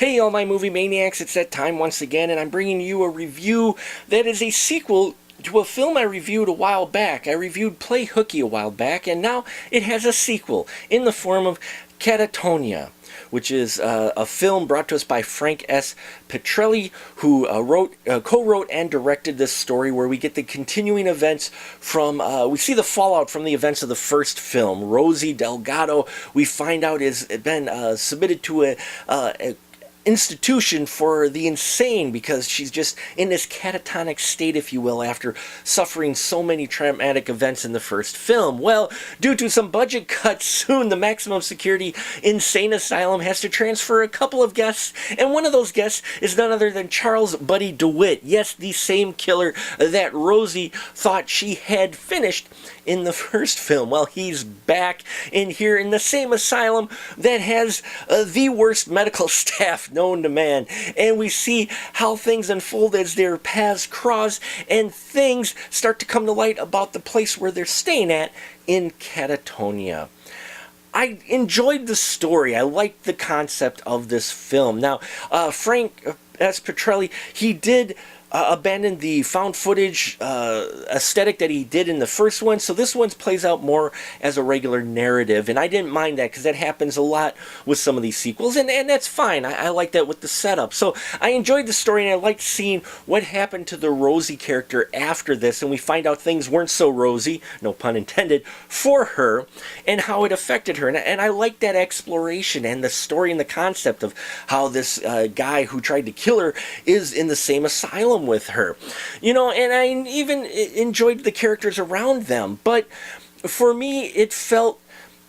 Hey all my movie maniacs, it's that time once again, and I'm bringing you a review that is a sequel to a film I reviewed a while back. I reviewed Play Hooky a while back, and now it has a sequel in the form of Catatonia, which is a film brought to us by Frank S. Petrelli, who co-wrote and directed this story, where we get the continuing events from, we see the fallout from the events of the first film. Rosie Delgado, we find out, has been submitted to a institution for the insane because she's just in this catatonic state, if you will, after suffering so many traumatic events in the first film. Well, due to some budget cuts, soon the maximum security insane asylum has to transfer a couple of guests, and one of those guests is none other than Charles Buddy DeWitt. Yes, the same killer that Rosie thought she had finished in the first film. Well, he's back in here in the same asylum that has the worst medical staff known to man, and we see how things unfold as their paths cross and things start to come to light about the place where they're staying at in Catatonia. I enjoyed the story. I liked the concept of this film. Now, Frank S. Petrelli, he did abandon the found footage aesthetic that he did in the first one, so this one plays out more as a regular narrative, and I didn't mind that because that happens a lot with some of these sequels, and that's fine. I like that with the setup. So I enjoyed the story, and I liked seeing what happened to the Rosie character after this, and we find out things weren't so rosy, no pun intended, for her, and how it affected her, and I liked that exploration and the story and the concept of how this guy who tried to kill her is in the same asylum with her, you know, and I even enjoyed the characters around them, but for me it felt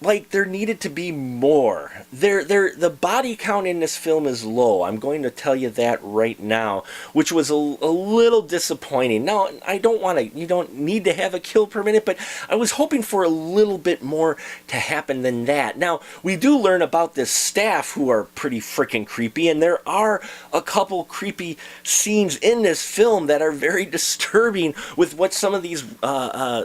like there needed to be more. The body count in this film is low. I'm going to tell you that right now, which was a little disappointing. Now, you don't need to have a kill per minute, but I was hoping for a little bit more to happen than that. Now, we do learn about this staff who are pretty freaking creepy, and there are a couple creepy scenes in this film that are very disturbing with what some of these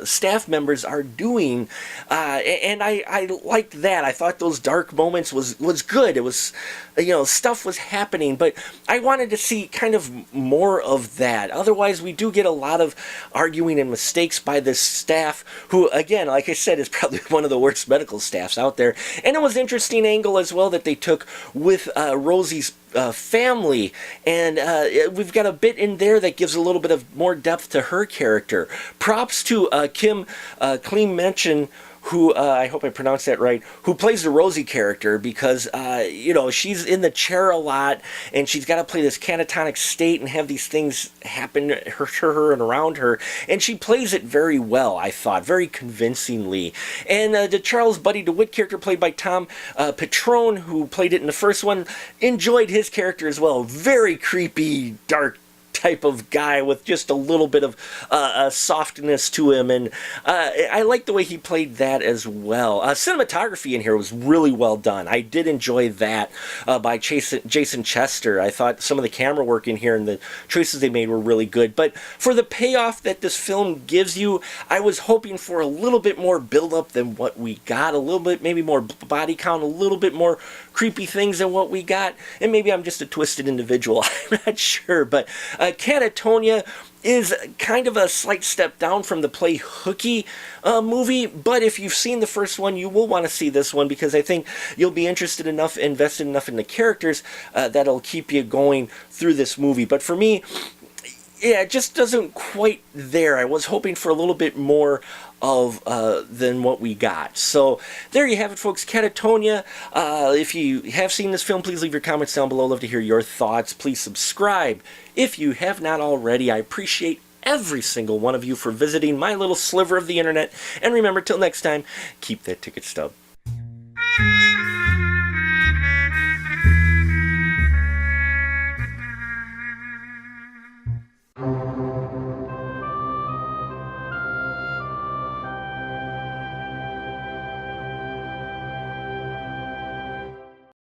staff members are doing, and I liked that. I thought those dark moments was good. It was, you know, stuff was happening, but I wanted to see kind of more of that. Otherwise, we do get a lot of arguing and mistakes by this staff, who, again, like I said, is probably one of the worst medical staffs out there. And it was an interesting angle as well that they took with Rosie's family, and we've got a bit in there that gives a little bit of more depth to her character. Props to Kim Klein-Menchen, who, I hope I pronounced that right, who plays the Rosie character, because, you know, she's in the chair a lot, and she's got to play this catatonic state and have these things happen to her and around her, and she plays it very well, I thought, very convincingly. And the Charles Buddy DeWitt character, played by Tom Petrone, who played it in the first one, enjoyed his character as well. Very creepy, dark type of guy with just a little bit of softness to him, and I like the way he played that as well. Cinematography in here was really well done. I did enjoy that by Jason Chester. I thought some of the camera work in here and the choices they made were really good, but for the payoff that this film gives you, I was hoping for a little bit more build-up than what we got, a little bit, maybe more body count, a little bit more creepy things than what we got, and maybe I'm just a twisted individual, I'm not sure, but Catatonia is kind of a slight step down from the Play Hooky movie, but if you've seen the first one, you will want to see this one, because I think you'll be interested enough, invested enough in the characters, that'll keep you going through this movie. But for me, yeah, it just doesn't quite there. I was hoping for a little bit more of than what we got. So there you have it, folks. Catatonia. If you have seen this film, please leave your comments down below. Love to hear your thoughts. Please subscribe if you have not already. I appreciate every single one of you for visiting my little sliver of the internet. And remember, till next time, keep that ticket stub.